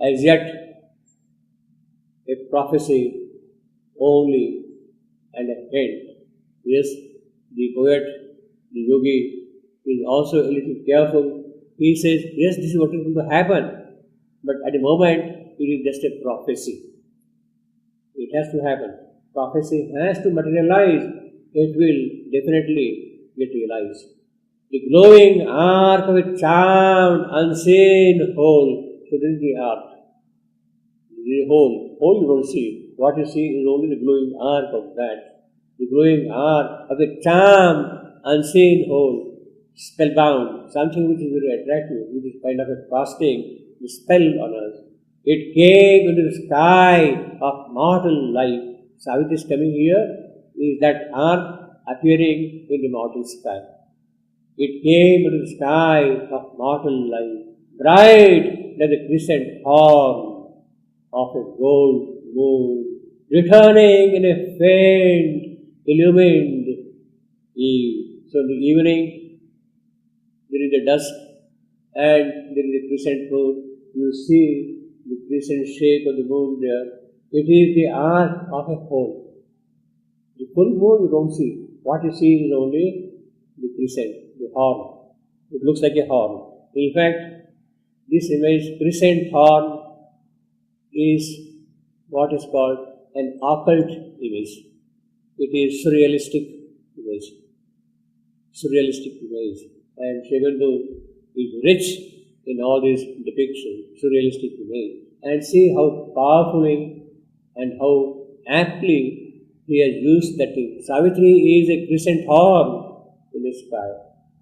as yet a prophecy only and a hint. Yes, the poet, the yogi, is also a little careful. He says, yes, this is what is going to happen, but at the moment it is just a prophecy. It has to happen. Prophecy has to materialize. It will definitely get realized. The glowing arc of a charmed, unseen whole. So this is the arc. The whole. Whole you don't see. What you see is only the glowing arc of that. The glowing arc of a charmed, unseen whole. Spellbound. Something which is very attractive, which is kind of a casting the spell on us. It came into the sky of mortal life. Savitri is coming here, is that arc appearing in the mortal sky. It came into the sky of mortal life, bright like the crescent horn of a gold moon, returning in a faint, illumined eve. So in the evening, there is a dusk and there is a crescent moon. You see the crescent shape of the moon there. It is the arc of a whole. The full moon you don't see. What you see is only the crescent, the horn. It looks like a horn. In fact, this image, crescent horn, is what is called an occult image. It is surrealistic image. Surrealistic image. And Shivandu is rich in all these depictions, surrealistic image. And see how powerfully and how aptly he has used that thing. Savitri is a crescent horn in the sky,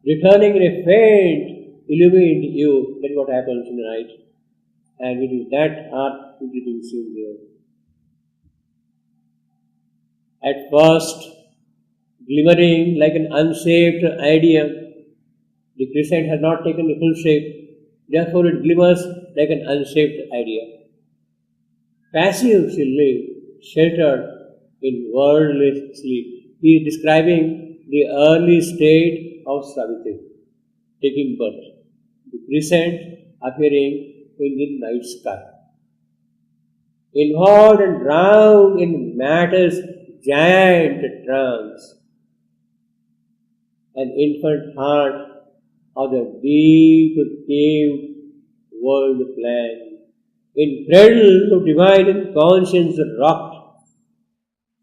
returning in a faint, illumined hue. That is what happens in the night. And it is that art which is being seen here. At first, glimmering like an unshaped idea, the crescent has not taken the full shape, therefore it glimmers like an unshaped idea. Passive she lived, sheltered in worldless sleep. He is describing the early state of Savitri, taking birth. The crescent appearing in the night sky. Involved and drowned in matter's giant trance. An infant heart of the deep cave world plan, in cradle of divine conscience rocked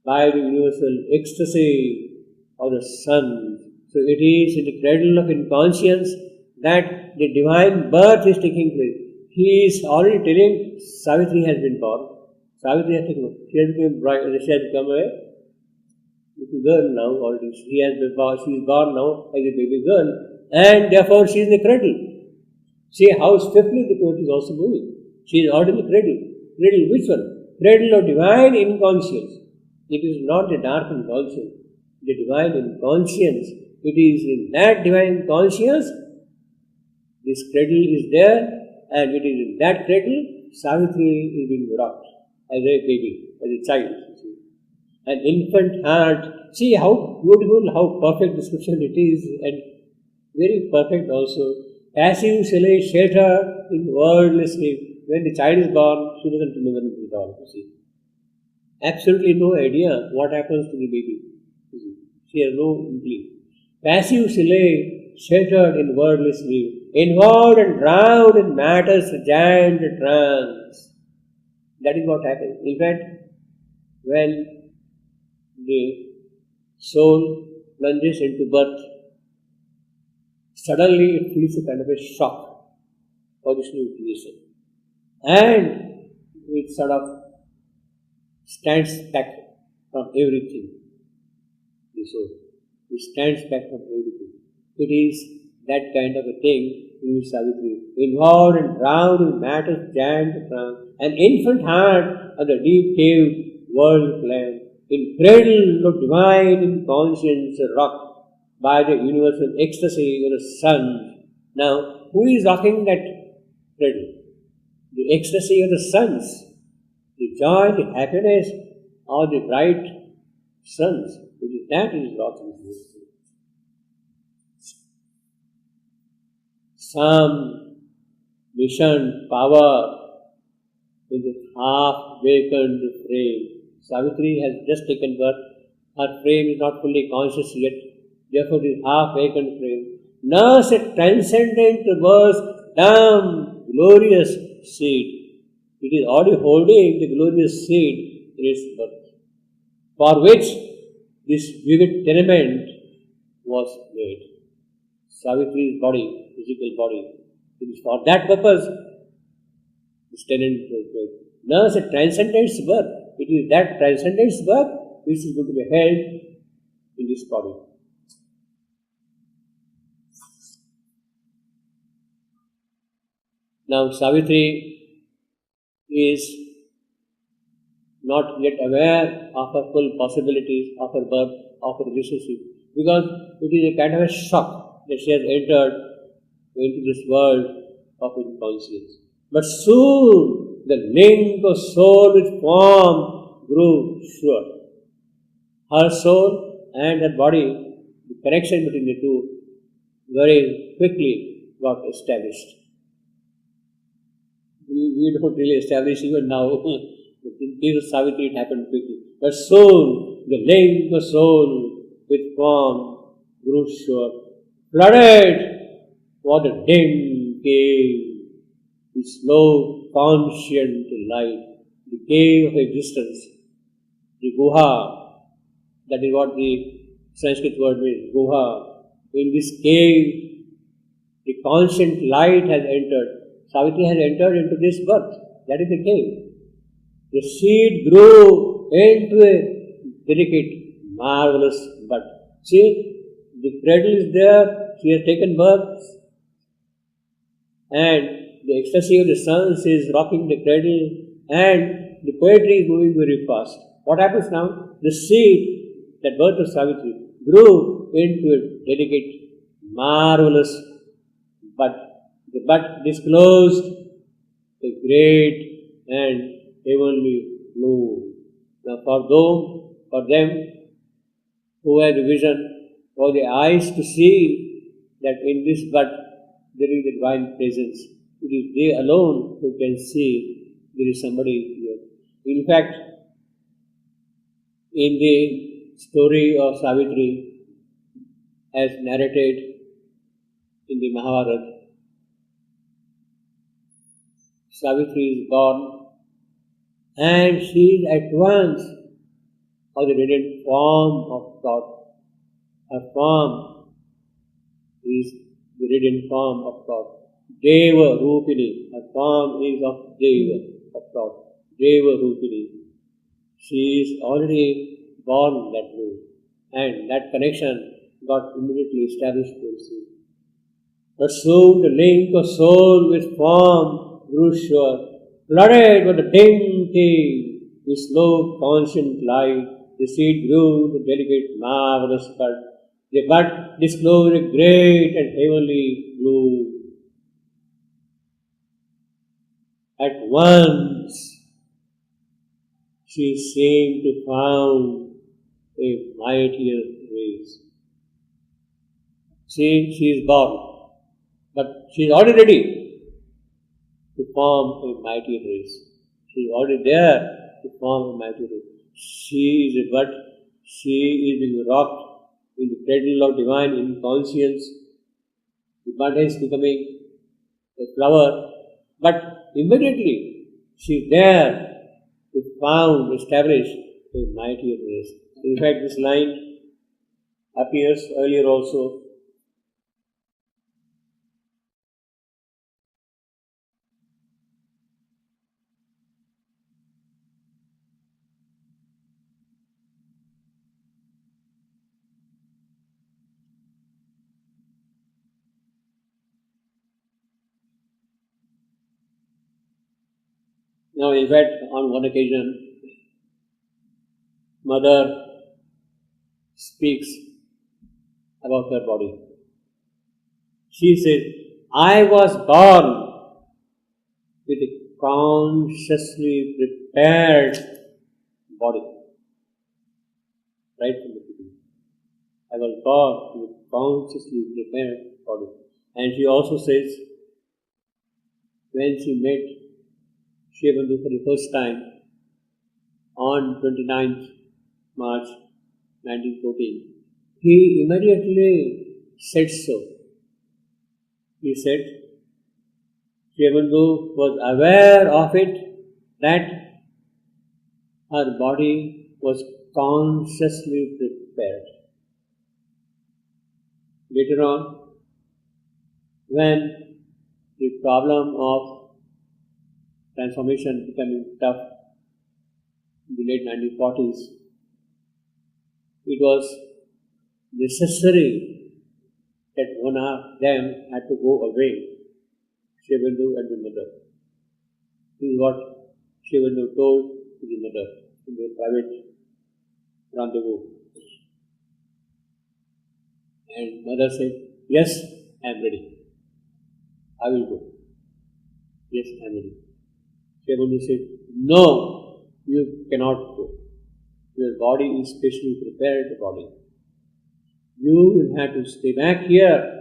by the universal ecstasy of the sun. So it is in the cradle of inconscience that the divine birth is taking place. He is already telling Savitri has been born. Savitri has taken birth. She has become a little girl now already. She is born now as a baby girl. And therefore she is in the cradle. See how swiftly the poet is also moving. She is already in the cradle. Cradle which one? Cradle of divine inconscience. It is not the dark inconscience. The divine inconscience. It is in that divine conscience this cradle is there, and it is in that cradle Savitri is being rocked as a baby, as a child. An infant heart. See how beautiful, how perfect description it is, and very perfect also. Passive shelter in worldless sleep. When the child is born, she doesn't remember it at all. Absolutely no idea what happens to the baby. She has no inkling. Passive sheltered in wordless sleep, involved and drowned in matter's giant trance. That is what happens. In fact, when the soul plunges into birth, suddenly it feels a kind of a shock for this new creation. And it sort of stands back from everything. The soul. It stands back from everything. It is that kind of a thing in Savitri. Involved and drowned in matter's giant trance. An infant heart of the deep cave world plan. In cradle of divine inconscience rocked by the universal ecstasy of the sun. Now, who is rocking that cradle? The ecstasy of the suns. The joy, the happiness of the bright suns. That is rocking. Some mission, power, in the half-vacant frame. Savitri has just taken birth. Her frame is not fully conscious yet. Therefore, this half-vacant frame. Nurse a transcendent verse, damn glorious seed. It is already holding the glorious seed in its birth, for which this vivid tenement was made. Savitri's body, physical body. It is for that purpose this tenement was made. Nurse a transcendence birth. It is that transcendence birth which is going to be held in this body. Now Savitri is not yet aware of her full possibilities of her birth, of her relationship, because it is a kind of a shock that she has entered into this world of inconscience. But soon the link of soul with form grew sure. Her soul and her body, the connection between the two, very quickly got established. We don't really establish even now. In case of Savitri, it happened quickly. But soon the link of soul with form grew sure. Flooded was a dim cave, the slow, conscient light, the cave of existence, the guha. That is what the Sanskrit word means, guha. In this cave, the conscient light has entered. Savitri has entered into this birth. That is the cave. The seed grew into a delicate, marvelous bud. See, the cradle is there, she has taken birth, and the ecstasy of the suns is rocking the cradle, and the poetry is moving very fast. What happens now? The seed, that birth of Savitri, grew into a delicate, marvelous bud. The bud disclosed a great and heavenly bloom. Now for them who have the vision, for the eyes to see that in this bud there is a divine presence. It is they alone who can see there is somebody here. In fact, in the story of Savitri, as narrated in the Mahabharata, Savitri is born and she is at once of the radiant form of God. Her form is the radiant form of God. Deva Rupini. Her form is of Deva, of God. Deva Rupini. She is already born that way, and that connection got immediately established to see. But soon the link of soul with form grew sure. Flooded with the dim cave, with slow conscient light, the seed grew to delicate marvelous bud. The bud disclosed a great and heavenly bloom. At once she seemed to found a mightier race. See, she is born, but she is already ready to form a mighty race. She is already there to form a mighty race. She is a bud. She is being rocked in the cradle of divine inconscience. The bud is becoming a flower, but immediately she is there to found, establish a mighty race. In fact, this line appears earlier also. Now, in fact, on one occasion, mother speaks about her body. She says, I was born with a consciously prepared body. Right from the beginning. I was born with a consciously prepared body. And she also says, when she met Shivandu for the first time on 29th March 1914. He immediately said so. He said, Shivandu was aware of it that her body was consciously prepared. Later on, when the problem of transformation becoming tough in the late 1940s, it was necessary that one of them had to go away, Shivandu and the mother. This is what Shivandu told to the mother in their private rendezvous. And mother said, yes, I am ready. I will go. Yes, I am ready. Shivandu said, no, you cannot go. Your body is specially prepared body. You will have to stay back here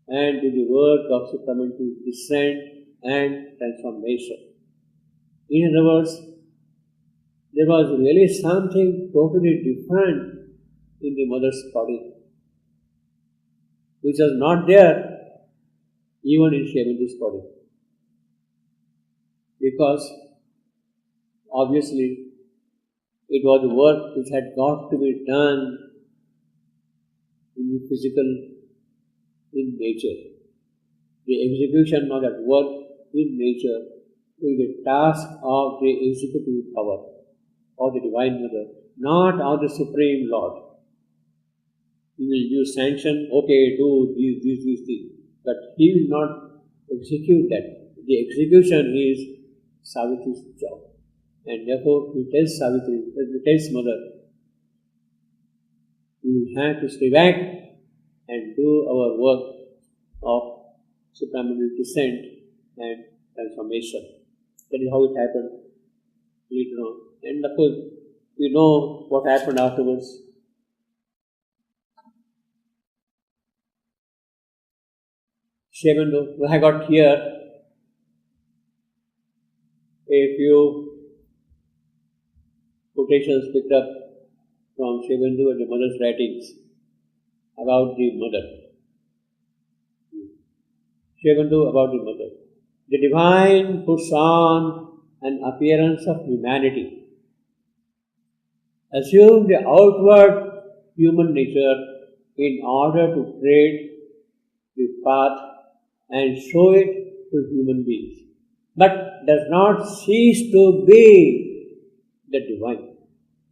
and do the work of supramental descent and transformation. In other words, there was really something totally different in the mother's body, which was not there even in Shivandu's body. Because obviously it was the work which had got to be done in the physical, in nature. The execution of that work in nature is the task of the executive power of the Divine Mother, not of the Supreme Lord. He will give sanction, okay, do these things, but he will not execute that. The execution is Savitri's job. And therefore, he tells Savitri, he tells mother, we have to stay back and do our work of supramental descent and transformation. That is how it happened later on. And of course, we know what happened afterwards. Shivandu, I got here a few quotations picked up from Shivandu and the mother's writings about the mother. Shivandu about the mother. The divine puts on an appearance of humanity. Assume the outward human nature in order to create the path and show it to human beings, but does not cease to be the divine.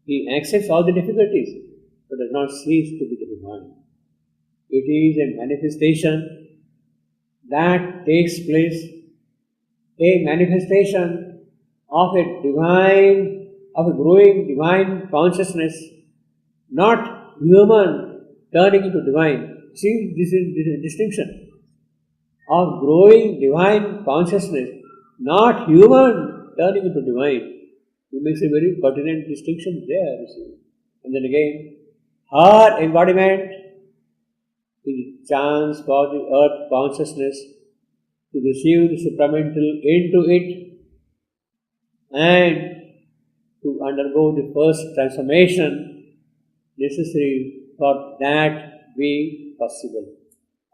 He accepts all the difficulties, but does not cease to be the divine. It is a manifestation that takes place, a manifestation of a divine, of a growing divine consciousness, not human turning into divine. See, this is a distinction of growing divine consciousness, not human turning into divine. He makes a very pertinent distinction there, you see. And then again, her embodiment is a chance for the earth consciousness to receive the supramental into it and to undergo the first transformation necessary for that be possible.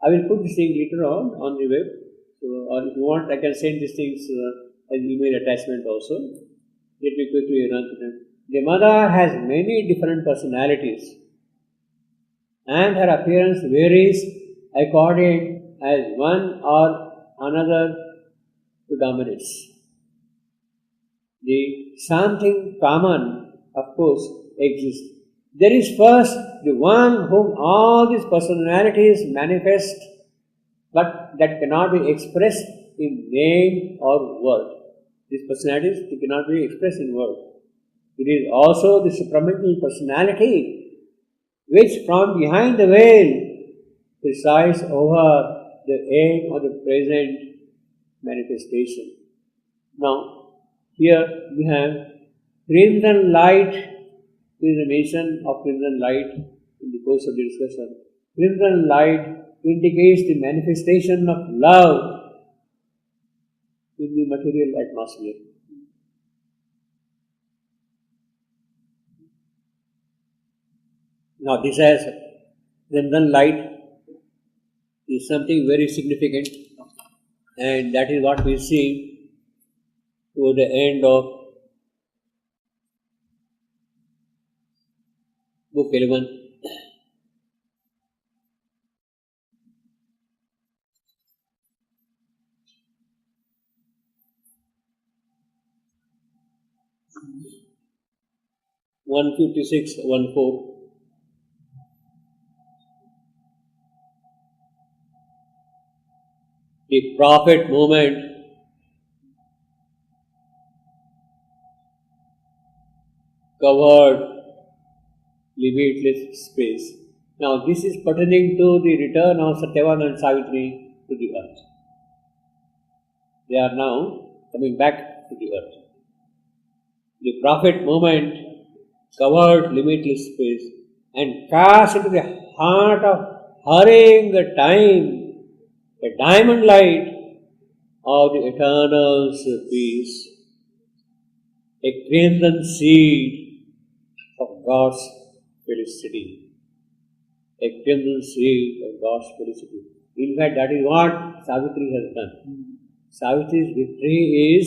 I will put this thing later on the web. So, or if you want, I can send these things as email attachment also. Let me quickly run through them. The mother has many different personalities, and her appearance varies according as one or another predominates. The something common, of course, exists. There is first the one whom all these personalities manifest, but that cannot be expressed in name or word. These personalities, they cannot be expressed in word. It is also the supramental personality which from behind the veil presides over the aim of the present manifestation. Now, here we have crimson light. There is a mention of crimson light in the course of the discussion. Crimson light indicates the manifestation of love. in the material atmosphere. Now this has crimson light is something very significant, and that is what we see toward the end of book 11. One 56:14. The prophet movement covered limitless space. Now this is pertaining to the return of Satyavan and Savitri to the earth. They are now coming back to the earth. The prophet movement covered limitless space and cast into the heart of hurrying time the diamond light of the eternal peace, a crimson seed of God's felicity. A crimson seed of God's felicity. In fact, that is what Savitri has done. Savitri's victory is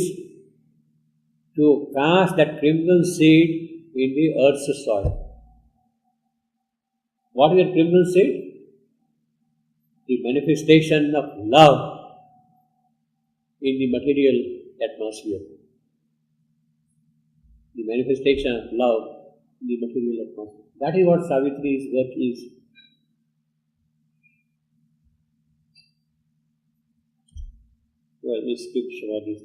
to cast that crimson seed in the earth's soil. What is a crimson seed? The manifestation of love in the material atmosphere. The manifestation of love in the material atmosphere. That is what Savitri's work is. Well, we skip Shivadi's.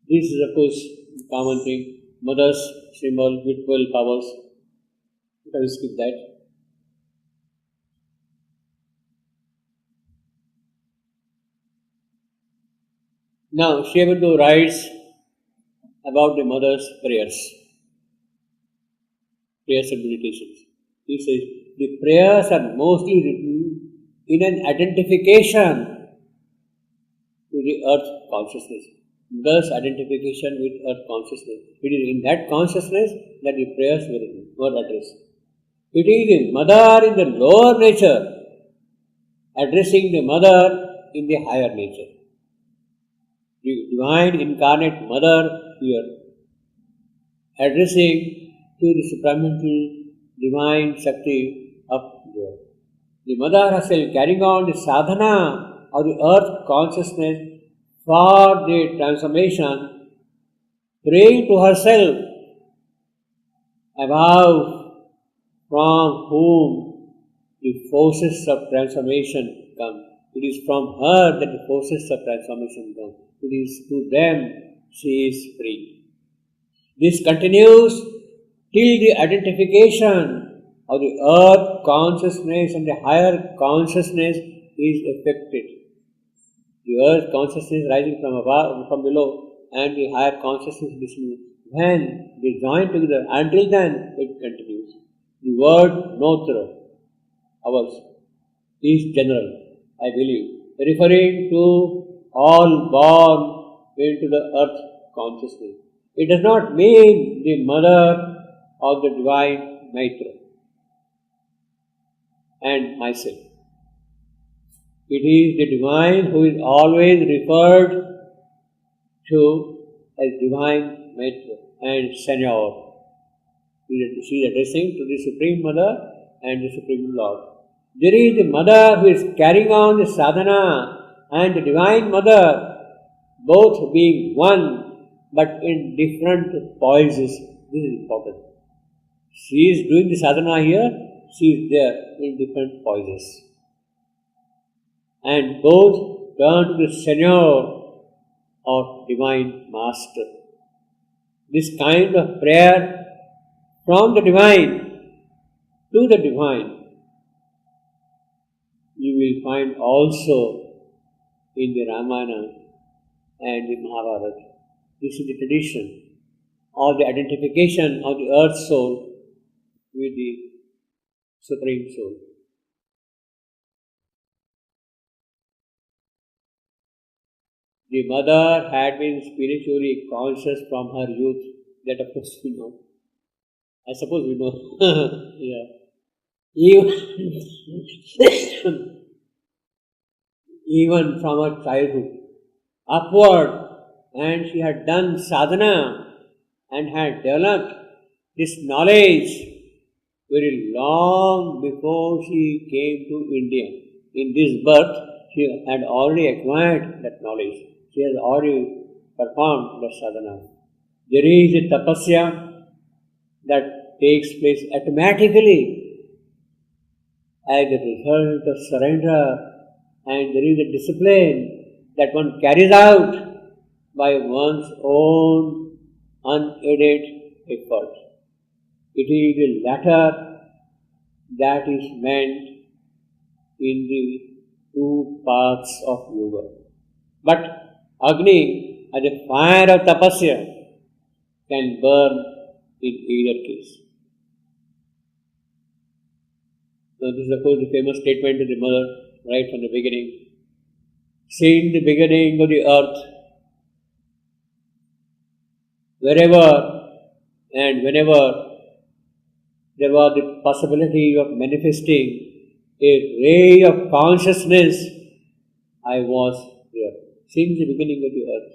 This is of course common thing. Mother's symbol with 12 powers. Let us skip that. Now, Sri Aurobindo writes about the mother's prayers and meditations. He says, the prayers are mostly written in an identification to the earth consciousness. Thus, identification with earth consciousness. It is in that consciousness that the prayers were addressed. It is the mother in the lower nature addressing the mother in the higher nature. The divine incarnate mother here addressing to the supramental divine Shakti up there. The mother herself carrying on the sadhana of the earth consciousness for the transformation, praying to herself above from whom the forces of transformation come. It is from her that the forces of transformation come. It is to them she is free. This continues till the identification of the earth consciousness and the higher consciousness is effected. The earth consciousness rising from above, from below, and the higher consciousness descending. When they join together, until then it continues. The word Notra, ours, is general, I believe, referring to all born into the earth consciousness. It does not mean the mother of the divine Maitra and myself. It is the divine who is always referred to as divine Maitra and Senor. She is addressing to the Supreme Mother and the Supreme Lord. There is the mother who is carrying on the sadhana and the divine mother, both being one but in different poises. This is important. She is doing the sadhana here, she is there in different poises. And both turn to the Senor or Divine Master. This kind of prayer from the Divine to the Divine you will find also in the Ramayana and the Mahabharata. This is the tradition of the identification of the earth soul with the Supreme Soul. The mother had been spiritually conscious from her youth. That of course we know. I suppose we know. Yeah. Even, even from her childhood upward, and she had done sadhana and had developed this knowledge very long before she came to India. In this birth, she had already acquired that knowledge. She has already performed the sadhana. There is a tapasya that takes place automatically as a result of surrender, and there is a discipline that one carries out by one's own unaided effort. It is the latter that is meant in the two paths of yoga. But Agni, as a fire of tapasya, can burn in either case. Now, this is of course the famous statement of the mother right from the beginning. Since the beginning of the earth, wherever and whenever there was the possibility of manifesting a ray of consciousness, I was there. Since the beginning of the earth.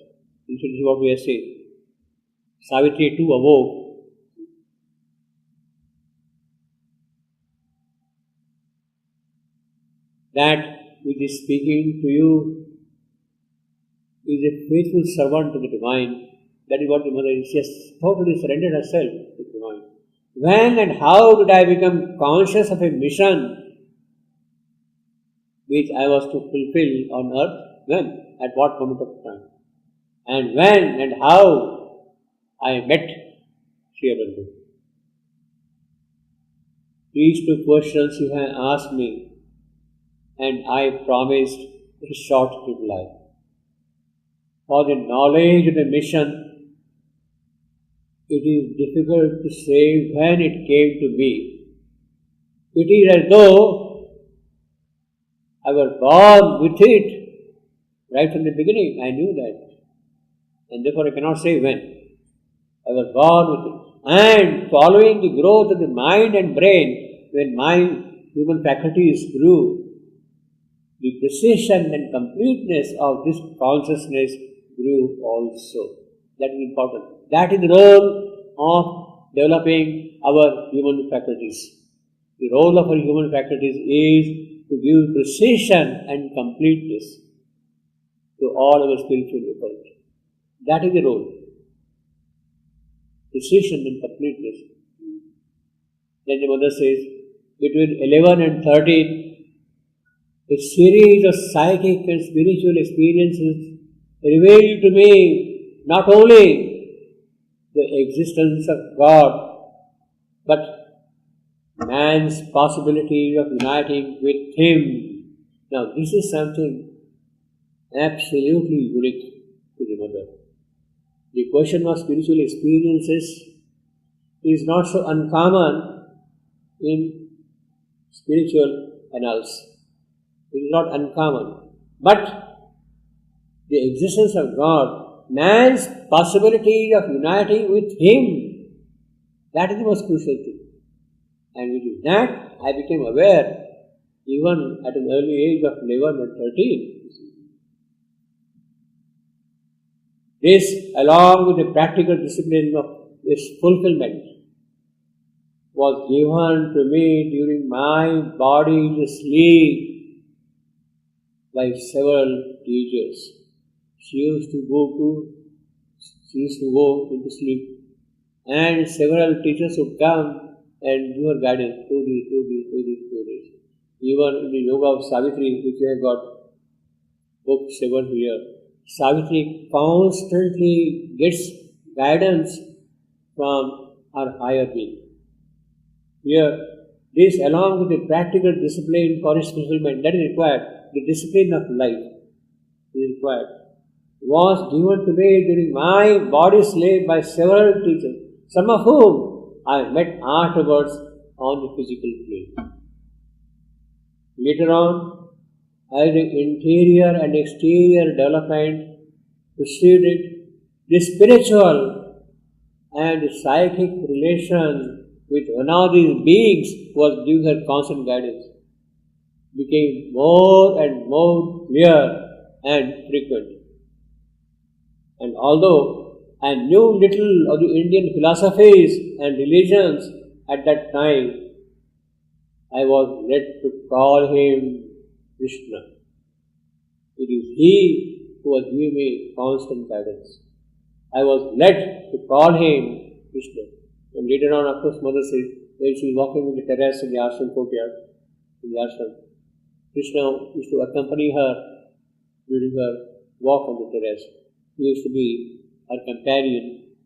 This is what we are saying. Savitri too awoke. That which is speaking to you is a faithful servant to the divine. That is what the mother is. She has totally surrendered herself to the divine. When and how did I become conscious of a mission which I was to fulfill on earth? When? At what moment of time? And when and how I met Sri Aurobindo? These two questions you have asked me, and I promised a short reply. For the knowledge of the mission, it is difficult to say when it came to me. It is as though I was born with it right from the beginning. I knew that, and therefore I cannot say when. I was born with it. And following the growth of the mind and brain, when my human faculties grew, the precision and completeness of this consciousness grew also. That is important. That is the role of developing our human faculties. The role of our human faculties is to give precision and completeness to all our spiritual effort. That is the role. Precision and completeness. Then the mother says, between 11 and 13, a series of psychic and spiritual experiences revealed to me not only the existence of God, but man's possibility of uniting with Him. Now, this is something absolutely unique to the mother. The question of spiritual experiences is not so uncommon in spiritual annals. It is not uncommon. But the existence of God, man's possibility of uniting with Him, that is the most crucial thing. And with that, I became aware even at an early age of 11 and 13. This, along with the practical discipline of its fulfillment, was given to me during my body's sleep by several teachers. She used to go into sleep, and several teachers would come and give her guidance, do this. Even in the Yoga of Savitri, which I have got book 7 here, Savitri constantly gets guidance from her higher being. Here, this along with the practical discipline for its fulfillment that is required, the discipline of life is required, was given to me during my body's sleep by several teachers, some of whom I met afterwards on the physical plane. Later on, as the interior and exterior development perceived it. The spiritual and psychic relation with one of these beings who was giving her constant guidance became more and more clear and frequent. And although I knew little of the Indian philosophies and religions at that time, I was led to call him Krishna. It is he who was giving me constant guidance. I was led to call him Krishna. And later on, of course, Mother says, when she was walking on the terrace in the ashram courtyard, in the ashram, Krishna used to accompany her during her walk on the terrace. He used to be her companion.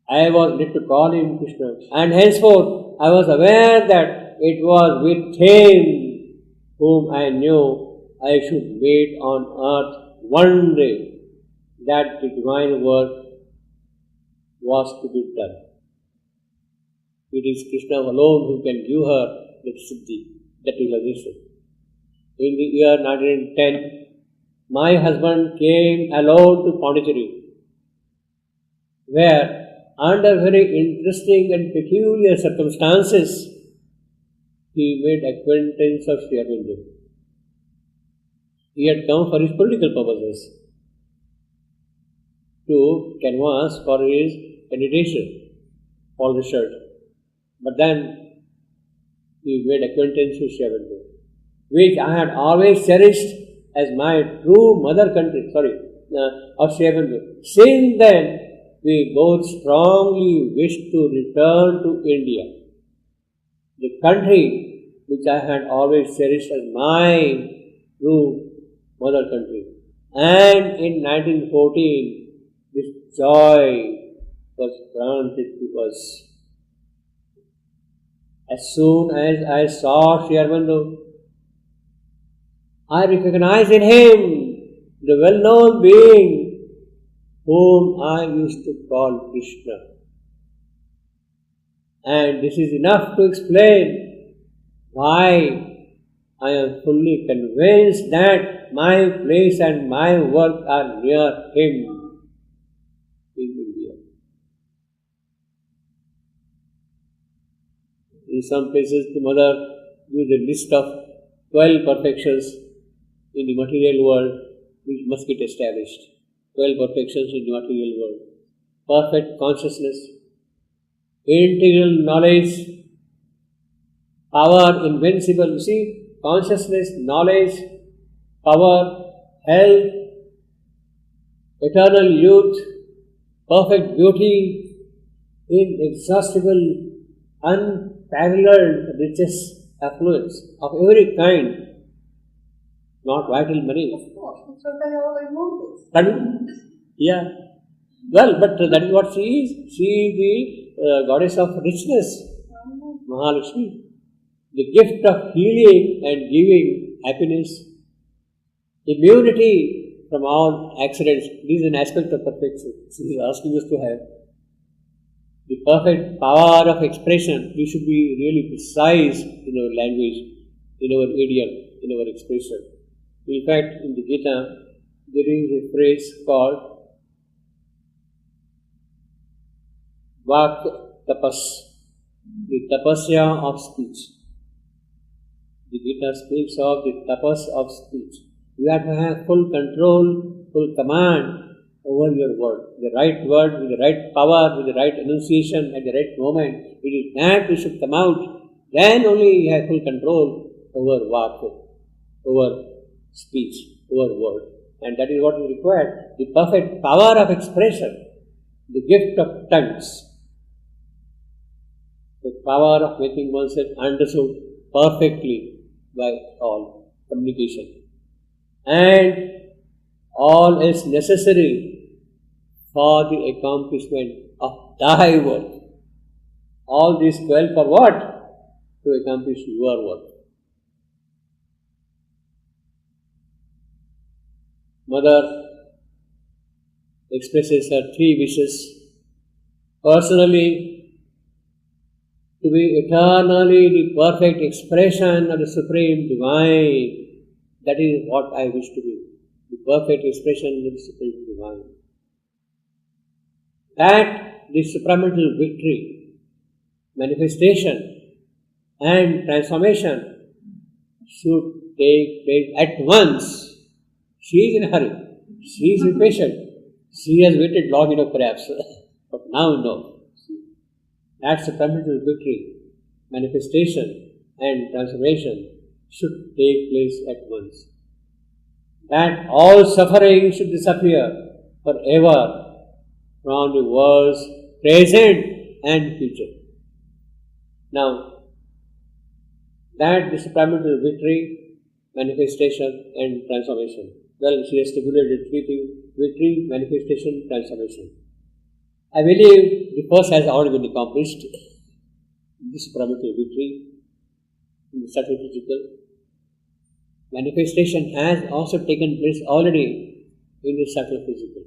I was led to call him Krishna. And henceforth, I was aware that it was with him whom I knew I should meet on earth one day, that the divine work was to be done. It is Krishna alone who can give her that siddhi, that realization. In the year 1910, my husband came alone to Pondicherry, where under very interesting and peculiar circumstances, he made acquaintance of Sri Aurobindo. He had come for his political purposes, to canvass for his candidature, Paul Richard. But then he made acquaintance with Sri Aurobindo, which I had always cherished as my true mother country, of Sri Aurobindo. Since then, we both strongly wish to return to India, the country which I had always cherished as my true mother country. And in 1914, this joy was granted to us. As soon as I saw Sri Aurobindo, I recognized in him the well-known being whom I used to call Krishna. And this is enough to explain why I am fully convinced that my place and my work are near him in India. In some places, the mother gives a list of 12 perfections in the material world which must get established. 12 perfections in the material world. Perfect consciousness, integral knowledge, power invincible. You see, consciousness, knowledge, power, health, eternal youth, perfect beauty, inexhaustible, unparalleled riches, affluence of every kind. Not vital money. Of course, that's what I always wanted. Pardon? Yeah. Well, but that is what she is. She is the goddess of richness, Mahalakshmi. The gift of healing and giving happiness, immunity from all accidents. This is an aspect of perfection. She is asking us to have the perfect power of expression. We should be really precise in our language, in our idiom, in our expression. In fact, in the Gita, there is a phrase called Vak Tapas, the tapasya of speech. The Gita speaks of the tapas of speech. You have to have full control, full command over your word. The right word with the right power, with the right enunciation at the right moment. It is that which should come out. Then only you have full control over Vak, over speech, over word. And that is what is required. The perfect power of expression, the gift of tongues, the power of making oneself understood perfectly by all, communication. And all is necessary for the accomplishment of thy work. All these 12 for what? To accomplish your work. Mother expresses her 3 wishes. Personally, to be eternally the perfect expression of the Supreme Divine. That is what I wish to be. the perfect expression of the Supreme Divine. That the supramental victory, manifestation and transformation should take place at once. She is in a hurry. She is impatient. She has waited long enough perhaps, but now no. That supramental victory, manifestation and transformation should take place at once. That all suffering should disappear forever from the world's present and future. Now, that the supramental victory, manifestation and transformation. Well, she has stipulated three things: victory, manifestation, transformation. I believe the first has already been accomplished. The supramental victory in the subtle physical. Manifestation has also taken place already in the subtle physical.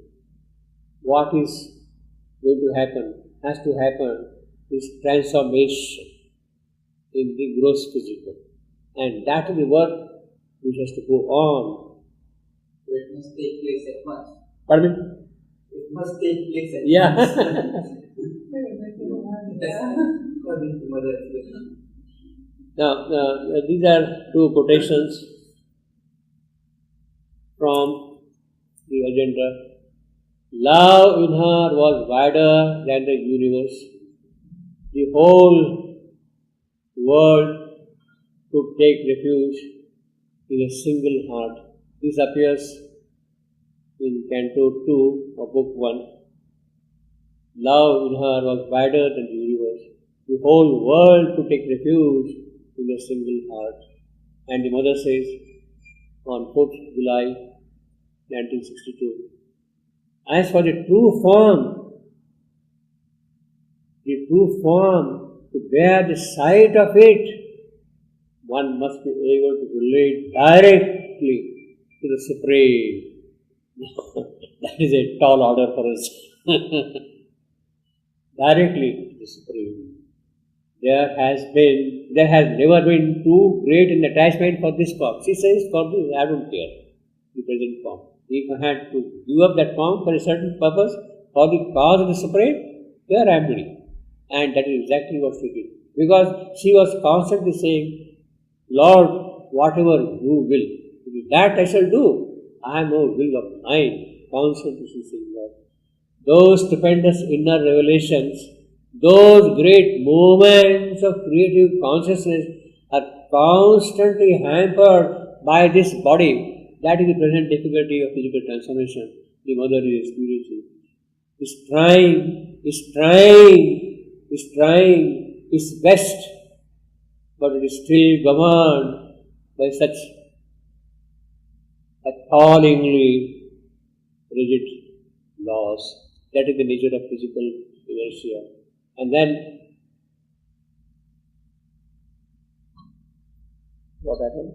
What is going to happen, has to happen, is transformation in the gross physical. And that is the work which has to go on. So it must take place at once. Pardon me? It must take place at Yeah. once. According to Mother. Now, these are two quotations from the agenda. Love in her was wider than the universe. The whole world could take refuge in a single heart. This appears in Canto 2 of Book 1. Love in her was wider than the universe. The whole world could take refuge in a single heart. And the mother says on 4th July 1962, as for the true form, to bear the sight of it, one must be able to relate directly to the Supreme. That is a tall order for us. Directly to the Supreme. There has never been too great an attachment for this form. She says, for this, I don't care, the present form. If I had to give up that form for a certain purpose, for the cause of the Supreme, here I am ready. And that is exactly what she did. Because she was constantly saying, Lord, whatever you will, that I shall do. I have no will of mine. Constantly she saying that. Those stupendous inner revelations, those great moments of creative consciousness are constantly hampered by this body. That is the present difficulty of physical transformation the mother is experiencing. Is trying its best, but it is still governed by such appallingly rigid laws. That is the nature of physical inertia. And then, what happened?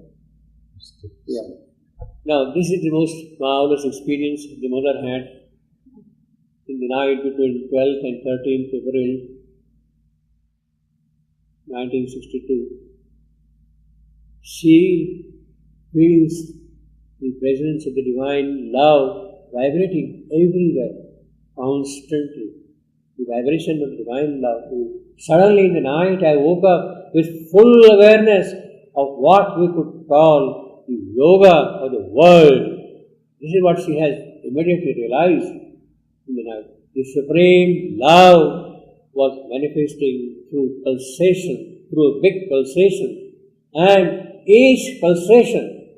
Yeah. Now, this is the most marvelous experience the mother had in the night between 12th and 13th April 1962. She feels the presence of the divine love vibrating everywhere, constantly. The vibration of divine love. Suddenly in the night I woke up with full awareness of what we could call the yoga of the world. This is what she has immediately realized in the night. The supreme love was manifesting through pulsation, through a big pulsation, and each pulsation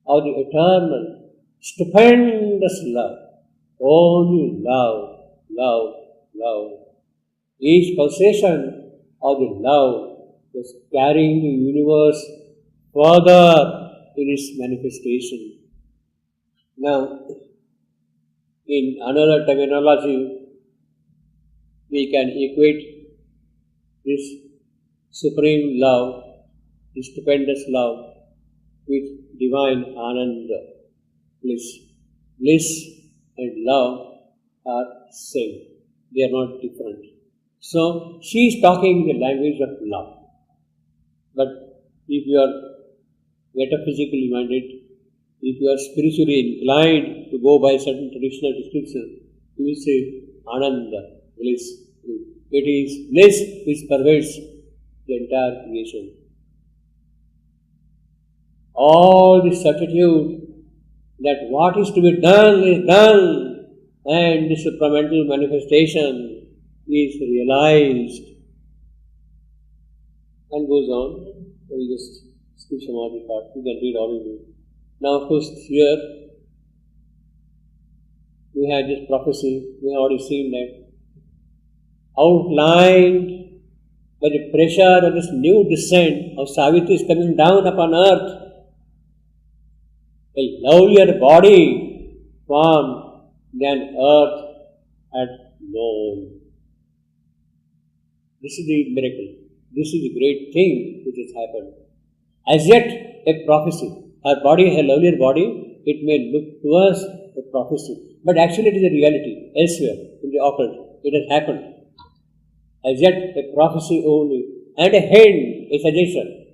of the eternal, stupendous love, only love, love, love. Each pulsation of the love was carrying the universe further in its manifestation. Now, in another terminology, we can equate this supreme love, this stupendous love, with divine ananda, bliss. Bliss and love are same. They are not different. So, she is talking the language of love. But if you are metaphysically minded, If you are spiritually inclined to go by certain traditional description, you will say Ananda, bliss. It is bliss which pervades the entire creation. All the certitude that what is to be done is done, and the supramental manifestation is realized. And goes on. We will just skip some of the part. You can read all of it. Now, of course, here we have this prophecy. We have already seen that. Outlined by the pressure of this new descent of Savitri is coming down upon earth. A lovelier body form than earth had known. This is the miracle. This is the great thing which has happened. As yet, a prophecy. Her body, her lovelier body, it may look to us a prophecy. But actually it is a reality elsewhere in the occult. It has happened. As yet, a prophecy only. And a hint, a suggestion.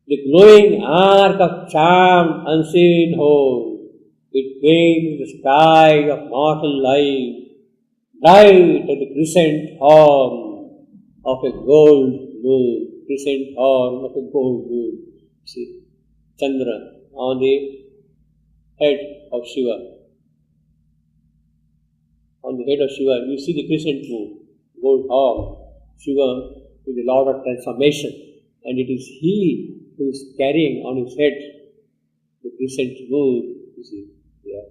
The glowing arc of charmed, unseen home. It came in the sky of mortal life, bright at the crescent horn of a gold moon. Crescent horn of a gold moon. See, Chandra on the head of Shiva. On the head of Shiva, you see the crescent moon, gold horn. Shiva is the Lord of transformation, and it is He who is carrying on his head the crescent moon. You see, yeah.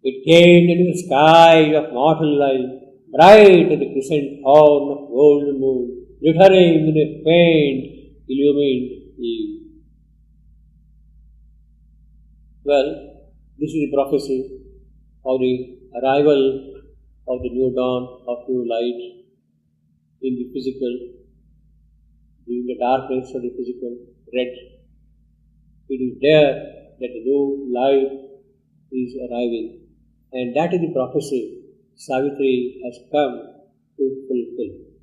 It came into the sky of mortal life, bright as the crescent horn of gold moon, glittering in a faint, illumined eve. Well, this is the prophecy of the arrival of the new dawn, of new light in the physical, in the darkness of the physical, red. It is there that the new light is arriving. And that is the prophecy Savitri has come to fulfill.